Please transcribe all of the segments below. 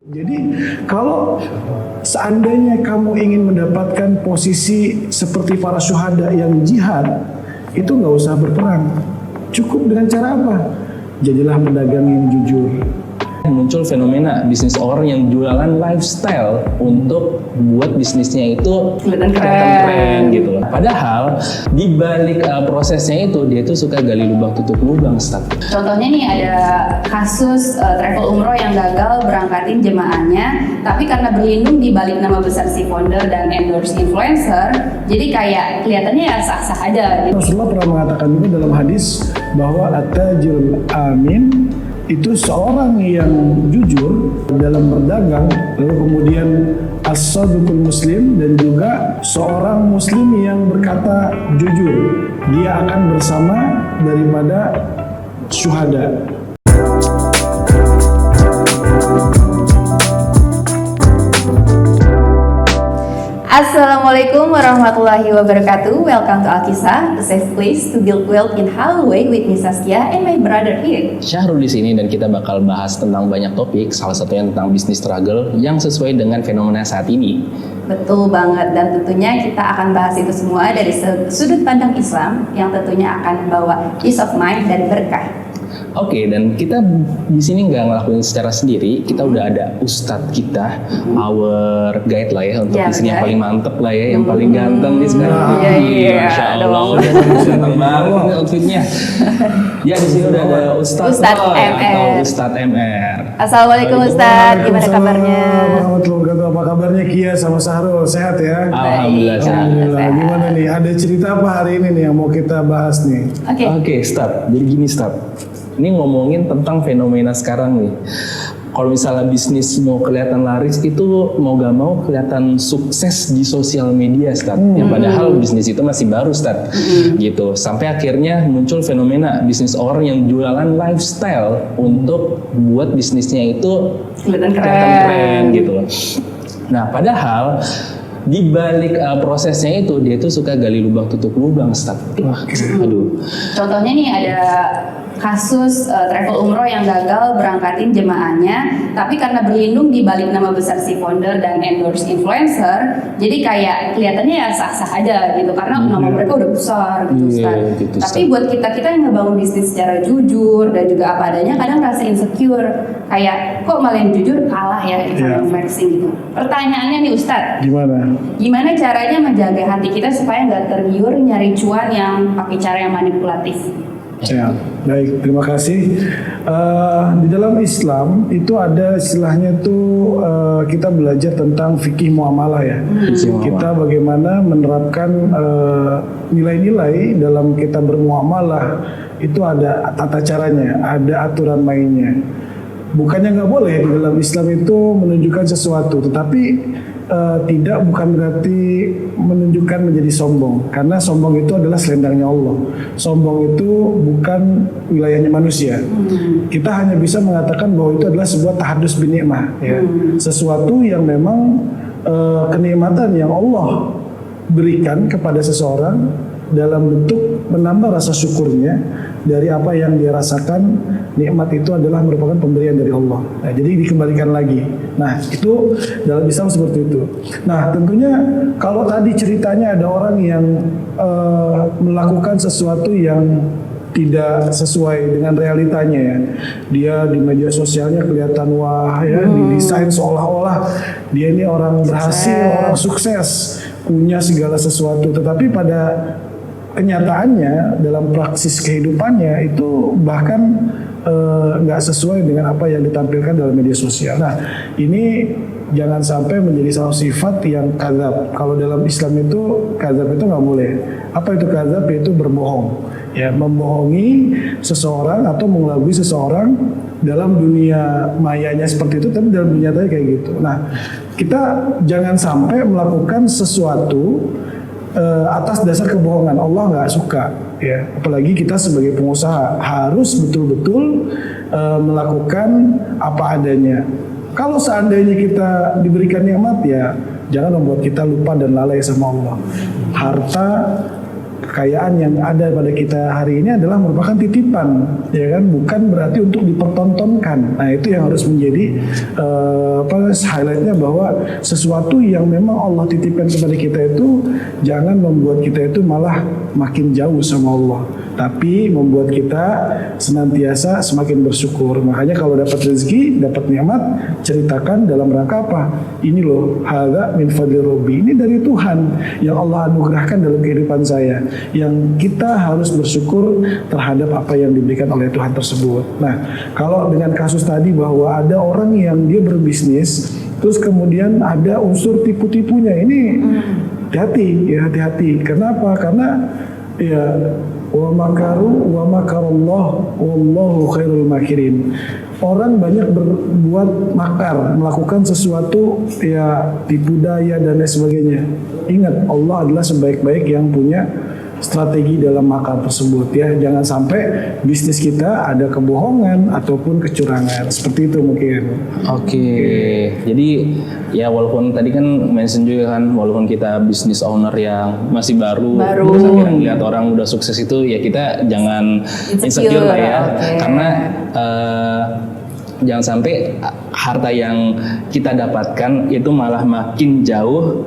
Jadi kalau seandainya kamu ingin mendapatkan posisi seperti para syuhada yang jihad, itu nggak usah berperang. Cukup dengan cara apa? Jadilah pedagang yang jujur. Muncul fenomena bisnis orang yang jualan lifestyle untuk buat bisnisnya itu kelihatan keren gitu loh. Padahal di balik prosesnya itu dia tuh suka gali lubang tutup lubang, Ustaz. Contohnya nih ada kasus travel umroh yang gagal berangkatin jemaahnya, tapi karena berlindung di balik nama besar si founder dan endorse influencer, jadi kayak kelihatannya ya sah-sah aja gitu. Rasulullah pernah mengatakan juga dalam hadis bahwa at-tajirul amin itu seorang yang jujur dalam berdagang, lalu kemudian as-sadiqul muslim, dan juga seorang muslim yang berkata jujur, dia akan bersama daripada syuhada. Assalamualaikum warahmatullahi wabarakatuh. Welcome to Alkisah, a safe place to build wealth in halal way with Miss Saskia and my brother here. Syahrul di sini dan kita bakal bahas tentang banyak topik, salah satunya tentang bisnis struggle yang sesuai dengan fenomena saat ini. Betul banget, dan tentunya kita akan bahas itu semua dari sudut pandang Islam yang tentunya akan bawa peace of mind dan berkah. Oke, dan kita di sini nggak ngelakuin secara sendiri. Kita udah ada ustadz kita, our guide lah ya, untuk di sini yang paling mantep lah ya, yang paling ganteng nih sekarang. Iya, Masya Allah, udah ganteng banget nih outfitnya. Ya, di sini udah ada Ustadz MR. atau Ustadz MR. Assalamualaikum Ustadz, gimana kabarnya? Apa kabarnya Kia sama Syahrul? Sehat ya? Alhamdulillah. Alhamdulillah. Gimana nih? Ada cerita apa hari ini nih yang mau kita bahas nih? Oke, Ustadz. Jadi gini, Ustadz. Ini ngomongin tentang fenomena sekarang nih. Kalau misalnya bisnis mau kelihatan laris, itu mau gak mau kelihatan sukses di sosial media, Ustaz. Yang padahal bisnis itu masih baru, Ustaz. Gitu. Sampai akhirnya muncul fenomena bisnis orang yang jualan lifestyle untuk buat bisnisnya itu kelihatan keren gitu loh. Nah, padahal di balik prosesnya itu dia tuh suka gali lubang tutup lubang, Ustaz. Aduh. Contohnya nih ada kasus travel umroh yang gagal berangkatin jemaahnya, tapi karena berlindung di balik nama besar si founder dan endorse influencer, jadi kayak kelihatannya ya sah-sah aja gitu karena nama mereka udah besar gitu, Ustaz. Gitu, Tapi buat kita yang ngebangun bisnis secara jujur dan juga apa adanya, kadang rasa insecure, kayak kok malah yang jujur kalah ya yang flexing gitu. Pertanyaannya nih Ustaz, gimana caranya menjaga hati kita supaya nggak tergiur nyari cuan yang pakai cara yang manipulatif? Ya, baik, terima kasih. Di dalam Islam itu ada istilahnya tuh kita belajar tentang fikih muamalah ya. Kita bagaimana menerapkan nilai-nilai dalam kita bermuamalah, itu ada tata caranya, ada aturan mainnya. Bukannya nggak boleh di dalam Islam itu menunjukkan sesuatu, tetapi bukan berarti menunjukkan menjadi sombong, karena sombong itu adalah selendangnya Allah. Sombong itu bukan wilayahnya manusia. Kita hanya bisa mengatakan bahwa itu adalah sebuah tahadus bin ni'mah, ya. Sesuatu yang memang kenikmatan yang Allah berikan kepada seseorang dalam bentuk menambah rasa syukurnya dari apa yang dia rasakan. Nikmat itu adalah merupakan pemberian dari Allah. Nah, jadi dikembalikan lagi. Nah, itu dalam Islam seperti itu. Nah, tentunya kalau tadi ceritanya ada orang yang melakukan sesuatu yang tidak sesuai dengan realitanya ya. Dia di media sosialnya kelihatan wah ya, didesain seolah-olah dia ini orang berhasil, orang sukses, punya segala sesuatu. Tetapi pada kenyataannya dalam praksis kehidupannya itu bahkan nggak sesuai dengan apa yang ditampilkan dalam media sosial. Nah, ini jangan sampai menjadi salah sifat yang kadzab. Kalau dalam Islam itu kadzab itu nggak boleh. Apa itu kadzab? Yaitu berbohong. Ya, membohongi seseorang atau mengelabui seseorang dalam dunia mayanya seperti itu, tapi dalam dunia nyatanya kayak gitu. Nah, kita jangan sampai melakukan sesuatu atas dasar kebohongan. Allah nggak suka, ya. Apalagi kita sebagai pengusaha harus betul-betul melakukan apa adanya. Kalau seandainya kita diberikan nikmat, ya jangan membuat kita lupa dan lalai sama Allah. Harta kekayaan yang ada pada kita hari ini adalah merupakan titipan, ya kan, bukan berarti untuk dipertontonkan. Nah itu yang harus menjadi highlightnya, bahwa sesuatu yang memang Allah titipkan kepada kita itu jangan membuat kita itu malah makin jauh sama Allah, tapi membuat kita senantiasa semakin bersyukur. Makanya kalau dapat rezeki, dapat nikmat, ceritakan dalam rangka apa? Ini loh, hadza min fadli rabbi, ini dari Tuhan yang Allah anugerahkan dalam kehidupan saya, yang kita harus bersyukur terhadap apa yang diberikan oleh Tuhan tersebut. Nah, kalau dengan kasus tadi bahwa ada orang yang dia berbisnis, terus kemudian ada unsur tipu-tipunya, ini hati-hati. Kenapa? Karena ya wa makaru wa makarallah wallahu khairul makirin. Orang banyak berbuat makar, melakukan sesuatu ya tipu daya dan lain sebagainya. Ingat, Allah adalah sebaik-baik yang punya strategi dalam makar tersebut, ya. Jangan sampai bisnis kita ada kebohongan ataupun kecurangan, seperti itu mungkin. Oke. Jadi ya walaupun tadi kan mention juga kan, walaupun kita business owner yang masih baru. Yang lihat orang udah sukses itu, ya kita jangan insecure lah ya. Karena jangan sampai harta yang kita dapatkan itu malah makin jauh,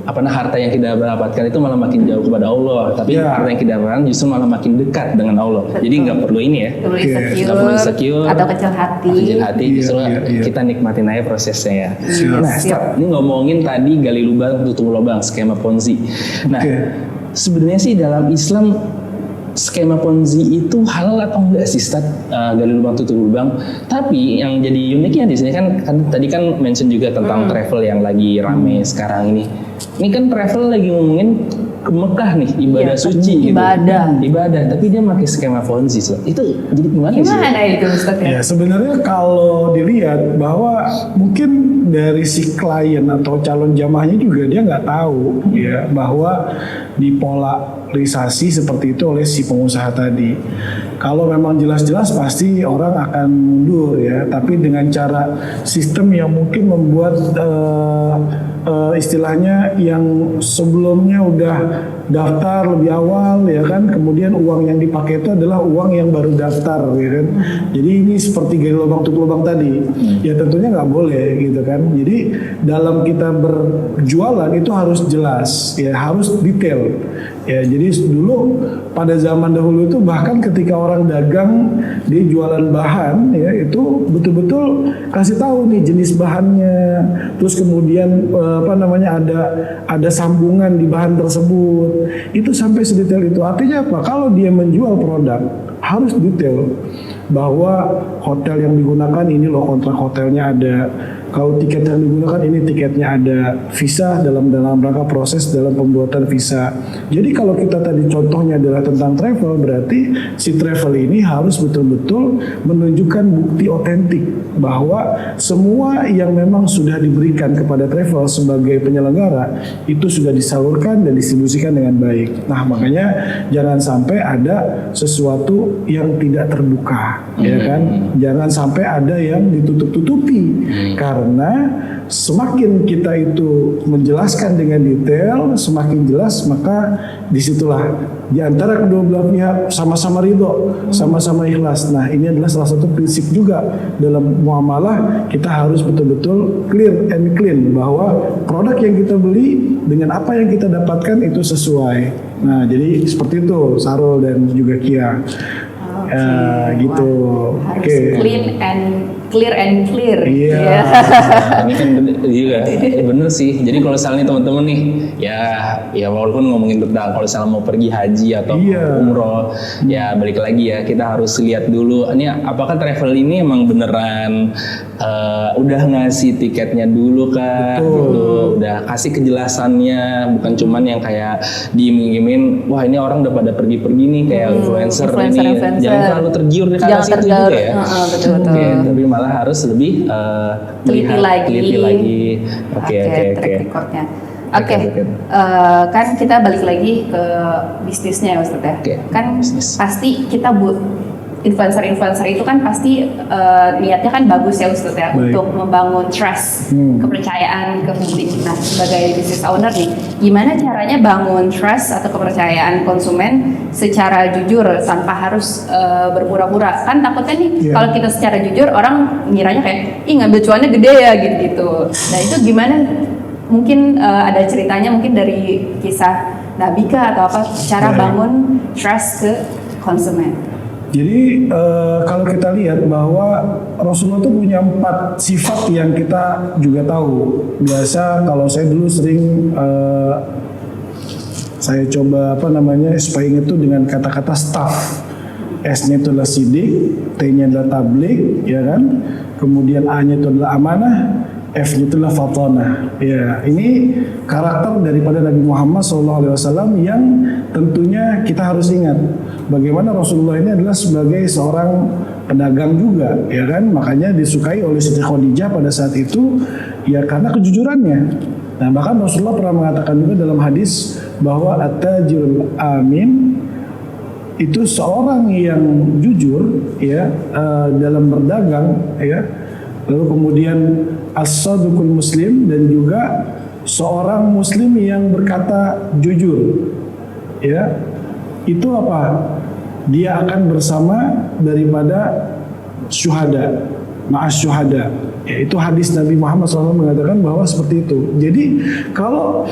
harta yang kita dapatkan itu malah makin jauh kepada Allah, tapi harta yang kita dapatkan justru malah makin dekat dengan Allah. Jadi nggak perlu ini ya, nggak perlu insecure atau kecil hati. Justru kita nikmatin aja prosesnya ya. Nah, ini ngomongin tadi gali lubang tutup lubang, skema Ponzi. Nah, sebenarnya sih dalam Islam skema Ponzi itu halal atau enggak sih, Ustaz? Gali lubang tutup lubang. Tapi yang jadi uniknya di sini kan tadi kan mention juga tentang travel yang lagi rame sekarang ini. Ini kan travel lagi ngomongin ke Mekah nih, ibadah suci ibadah, tapi dia pakai skema Ponzi. Itu jadi gimana sih? Gimana itu, Ustaz? Ya sebenarnya kalau dilihat bahwa mungkin dari si klien atau calon jamaahnya juga dia nggak tahu ya bahwa dipolarisasi seperti itu oleh si pengusaha tadi. Kalau memang jelas-jelas pasti orang akan mundur ya, tapi dengan cara sistem yang mungkin membuat istilahnya yang sebelumnya udah daftar lebih awal ya kan, kemudian uang yang dipakai itu adalah uang yang baru daftar ya kan. Jadi ini seperti gali lubang tutup lubang tadi, ya tentunya nggak boleh gitu kan. Jadi dalam kita berjualan itu harus jelas ya, harus detail ya. Jadi dulu pada zaman dahulu itu bahkan ketika orang dagang dia jualan bahan ya, itu betul-betul kasih tahu nih jenis bahannya, terus kemudian ada sambungan di bahan tersebut, itu sampai sedetail itu. Artinya apa? Kalau dia menjual produk harus detail bahwa hotel yang digunakan ini loh kontrak hotelnya ada, kalau tiket yang digunakan ini tiketnya ada, visa dalam rangka proses dalam pembuatan visa. Jadi kalau kita tadi contohnya adalah tentang travel, berarti si travel ini harus betul-betul menunjukkan bukti otentik bahwa semua yang memang sudah diberikan kepada travel sebagai penyelenggara itu sudah disalurkan dan distribusikan dengan baik. Nah makanya jangan sampai ada sesuatu yang tidak terbuka, ya kan? Jangan sampai ada yang ditutup-tutupi. Karena semakin kita itu menjelaskan dengan detail, semakin jelas, maka disitulah di antara kedua belah pihak sama-sama ridho, sama-sama ikhlas. Nah ini adalah salah satu prinsip juga dalam muamalah, kita harus betul-betul clear and clean bahwa produk yang kita beli dengan apa yang kita dapatkan itu sesuai. Nah jadi seperti itu Sarul dan juga Kia. Gitu. Harus clear and clear. Iya. Ini kan juga bener sih. Jadi kalau misalnya teman-teman nih, ya walaupun ngomongin tentang kalau misalnya mau pergi haji atau umroh, ya balik lagi ya kita harus lihat dulu. Ini apakah travel ini emang beneran udah ngasih tiketnya dulu kan? Gitu. Udah kasih kejelasannya, bukan cuman yang kayak diiming-imingin. Wah ini orang udah pada pergi-pergi nih kayak influencer ini. Jangan terlalu tergiur di kanan situ juga ya. Betul. Tapi malah harus lebih teliti lagi. Oke. Recordnya. Kan kita balik lagi ke bisnisnya ya Ustaz ya. Kan bisnis. Pasti kita influencer itu kan pasti niatnya kan bagus ya Ustadz ya, Baik. untuk membangun trust, kepercayaan ke publik. Nah, sebagai business owner nih, gimana caranya bangun trust atau kepercayaan konsumen secara jujur tanpa harus berpura-pura? Kan takutnya nih kalau kita secara jujur orang ngiranya kayak ih ngambil cuannya gede ya gitu. Nah, itu gimana? Mungkin ada ceritanya mungkin dari kisah Nabi kah atau apa, cara bangun trust ke konsumen. Jadi kalau kita lihat bahwa Rasulullah itu punya 4 sifat yang kita juga tahu. Biasa kalau saya dulu sering saya coba spying itu dengan kata-kata staff. S-nya itu adalah sidik, T-nya adalah tablik, ya kan? Kemudian A-nya itu adalah amanah, F-nya itu adalah fatonah. Ya, ini karakter daripada Nabi Muhammad SAW yang tentunya kita harus ingat bagaimana Rasulullah ini adalah sebagai seorang pedagang juga, ya kan? Makanya disukai oleh Siti Khadijah pada saat itu ya karena kejujurannya. Nah, bahkan Rasulullah pernah mengatakan juga dalam hadis bahwa at-tajirul amin itu seorang yang jujur ya dalam berdagang ya. Lalu kemudian as-sadiqul muslim, dan juga seorang muslim yang berkata jujur. Ya. Itu apa? Dia akan bersama daripada syuhada, ma'as syuhada. Ya, itu hadis Nabi Muhammad SAW mengatakan bahwa seperti itu. Jadi kalau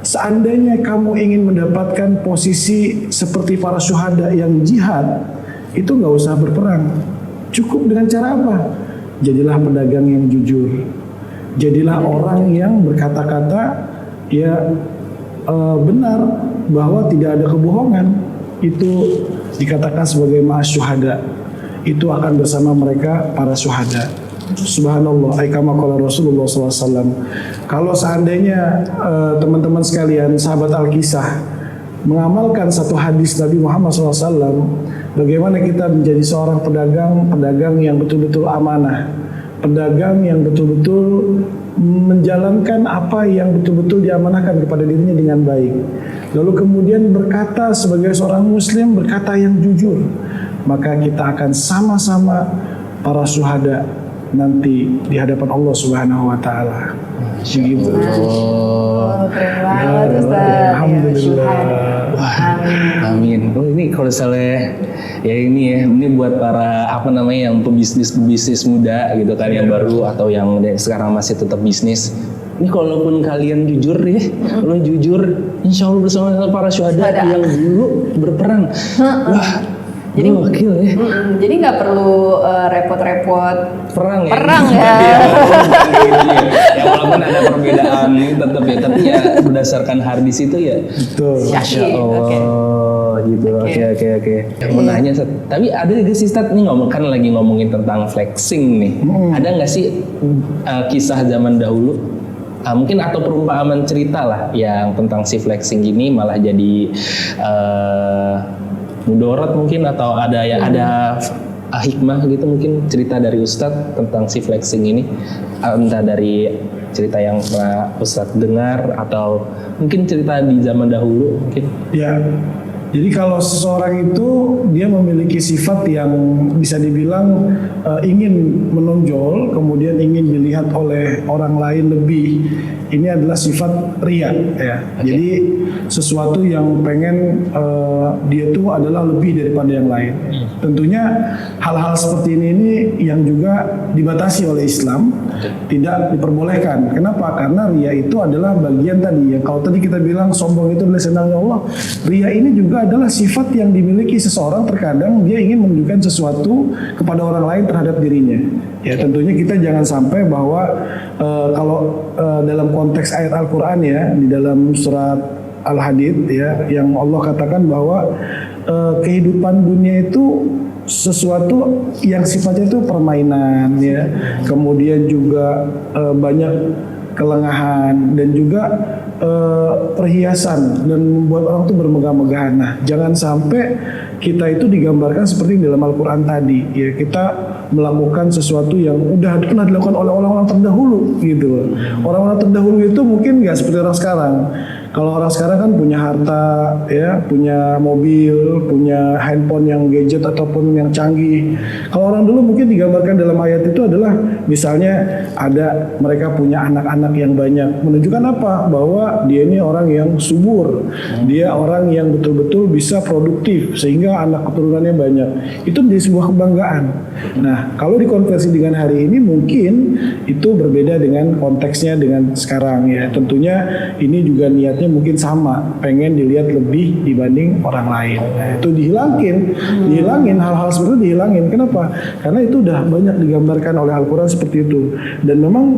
seandainya kamu ingin mendapatkan posisi seperti para syuhada yang jihad, itu nggak usah berperang. Cukup dengan cara apa? Jadilah pedagang yang jujur. Jadilah orang yang berkata-kata ya benar, bahwa tidak ada kebohongan. Itu dikatakan sebagai ma'as syuhada. Itu akan bersama mereka para syuhada. Subhanallah, kama qala Rasulullah SAW. Kalau seandainya teman-teman sekalian, sahabat Al-Kisah, mengamalkan satu hadis Nabi Muhammad SAW, bagaimana kita menjadi seorang pedagang yang betul-betul amanah, pedagang yang betul-betul menjalankan apa yang betul-betul diamanahkan kepada dirinya dengan baik. Lalu kemudian berkata sebagai seorang muslim, berkata yang jujur, maka kita akan sama-sama para syuhada nanti di hadapan Allah Subhanahu wa taala. Begitu. Keren banget Ustaz. Alhamdulillah. Amin. Oh, ini kalau misalnya ya ini buat para yang pebisnis muda gitu kan, yang baru atau yang sekarang masih tetap bisnis. Ini kalaupun kalian jujur ya, kalau jujur, insya Allah bersama para syuhada yang dulu berperang. Wah. Jadi wakil ya. Jadi nggak perlu repot-repot perang ya. Perang ya. Ya walaupun ada perbedaan ini tetap ya, tapi ya berdasarkan hadis itu ya. Betul. Masya Allah gitu. Oke. Mau nanya, tapi ada juga sih Ustaz, nih lagi ngomongin tentang flexing nih. Ada nggak sih kisah zaman dahulu? Mungkin atau perumpamaan cerita lah yang tentang si flexing gini malah jadi mudorot mungkin, atau ada hikmah gitu, mungkin cerita dari Ustadz tentang si flexing ini, entah dari cerita yang pernah Ustadz dengar atau mungkin cerita di zaman dahulu mungkin. Ya, jadi kalau seseorang itu dia memiliki sifat yang bisa dibilang ingin menonjol, kemudian ingin dilihat oleh orang lain lebih, ini adalah sifat riya ya. Jadi sesuatu yang pengen dia itu adalah lebih daripada yang lain. Tentunya hal-hal seperti ini yang juga dibatasi oleh Islam, tidak diperbolehkan. Kenapa? Karena riya itu adalah bagian tadi yang kalau tadi kita bilang sombong itu adalah senangnya Allah. Riya ini juga adalah sifat yang dimiliki seseorang, terkadang dia ingin menunjukkan sesuatu kepada orang lain terhadap dirinya. Ya tentunya kita jangan sampai bahwa kalau dalam konteks ayat Al-Quran ya, di dalam surat Al-Hadid ya, yang Allah katakan bahwa kehidupan dunia itu sesuatu yang sifatnya itu permainan ya, kemudian juga banyak kelengahan dan juga perhiasan dan membuat orang itu bermegah-megahan. Nah, jangan sampai kita itu digambarkan seperti dalam Al-Quran tadi ya, kita melakukan sesuatu yang udah pernah dilakukan oleh orang-orang terdahulu gitu. Orang-orang terdahulu itu mungkin nggak seperti orang sekarang. Kalau orang sekarang kan punya harta, ya, punya mobil, punya handphone yang gadget ataupun yang canggih. Kalau orang dulu mungkin digambarkan dalam ayat itu adalah misalnya ada mereka punya anak-anak yang banyak, menunjukkan apa? Bahwa dia ini orang yang subur, dia orang yang betul-betul bisa produktif sehingga anak keturunannya banyak. Itu menjadi sebuah kebanggaan. Nah, kalau dikonversi dengan hari ini mungkin itu berbeda dengan konteksnya dengan sekarang ya. Tentunya ini juga niatnya mungkin sama, pengen dilihat lebih dibanding orang lain. Nah, itu dihilangin hal-hal seperti itu dihilangin. Kenapa? Karena itu udah banyak digambarkan oleh Al-Quran seperti itu. Dan memang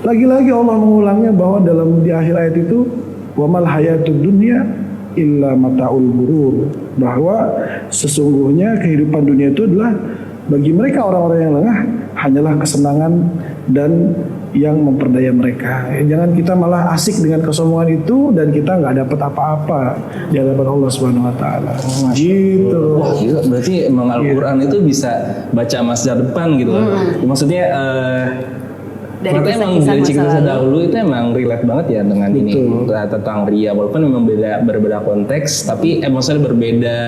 lagi-lagi Allah mengulangnya bahwa di akhir ayat itu wamal hayatud dunya illa mataul ghurur, bahwa sesungguhnya kehidupan dunia itu adalah bagi mereka orang-orang yang lengah hanyalah kesenangan dan yang memperdaya mereka. Jangan kita malah asik dengan kesombongan itu dan kita nggak dapat apa-apa di hadapan Allah Subhanahu Wa Taala. Gitu. Wah, gila. Berarti emang Al-Quran itu bisa baca masa depan gitu loh. Maksudnya Dari ternyata emang kisah-kisah dari masa kisah lalu. dahulu itu emang relate banget ya dengan ini tentang ria, walaupun memang berbeda konteks, tapi maksudnya berbeda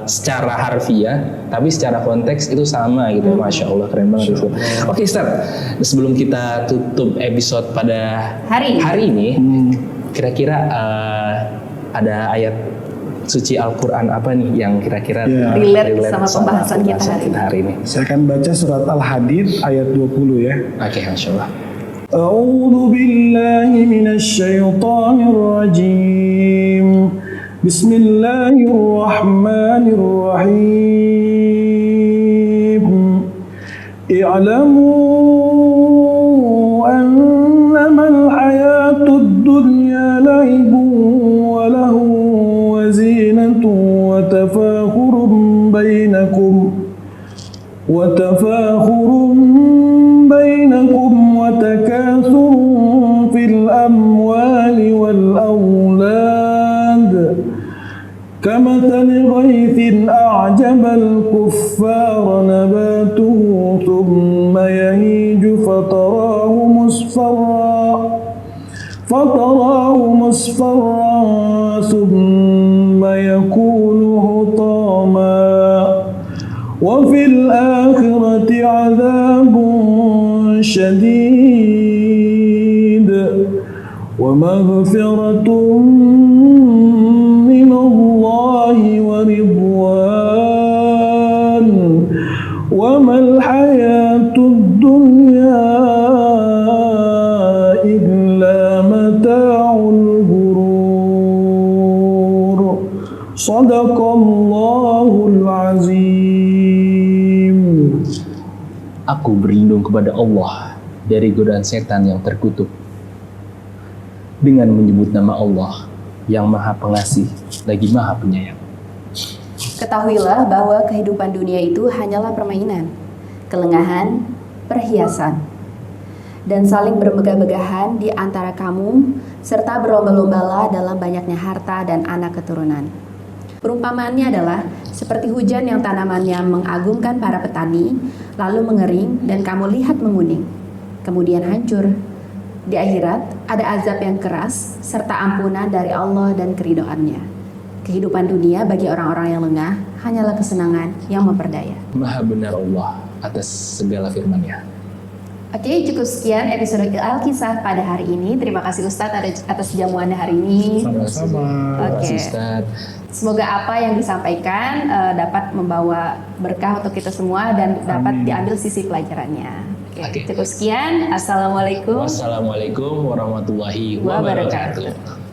secara harfiah, tapi secara konteks itu sama gitu. Masya Allah, keren banget itu. Oke, Ustaz, sebelum kita tutup episode pada hari ini, kira-kira ada ayat suci Al-Quran apa nih yang kira-kira relate sama pembahasan kita hari ini? Saya akan baca surat Al-Hadid ayat 20 ya. Oke, Masya Allah. A'udzu billahi minasy syaithanir rajim. Bismillahirrahmanirrahim. I'lamu annama al-hayatud dunya la'ibun wa lahu وتفاخر بينكم وتكاثر في الأموال والأولاد كمثل غيث أعجب الكفار نباته ثم يهيج فتراه مصفرا ثم يكون هطاما وفي الآخرة عذاب شديد ومغفرة من الله ورضوان وما الحياة الدنيا إلا متاع الغرور صدق الله العظيم. Aku berlindung kepada Allah dari godaan setan yang terkutuk dengan menyebut nama Allah yang Maha Pengasih lagi Maha Penyayang. Ketahuilah bahwa kehidupan dunia itu hanyalah permainan, kelengahan, perhiasan, dan saling bermegah-megahan di antara kamu, serta berlomba-lombalah dalam banyaknya harta dan anak keturunan. Perumpamaannya adalah seperti hujan yang tanamannya mengagumkan para petani, lalu mengering dan kamu lihat menguning, kemudian hancur. Di akhirat ada azab yang keras serta ampunan dari Allah dan keridhoannya. Kehidupan dunia bagi orang-orang yang lengah hanyalah kesenangan yang memperdaya. Maha benar Allah atas segala firman-Nya. Oke, cukup sekian episode Al-Kisah pada hari ini. Terima kasih Ustadz atas jamuannya hari ini. Sama-sama. Terima kasih, Oke. Ustadz. Semoga apa yang disampaikan dapat membawa berkah untuk kita semua dan dapat diambil sisi pelajarannya. Oke, Oke. cukup sekian. Assalamualaikum Wassalamualaikum warahmatullahi wabarakatuh.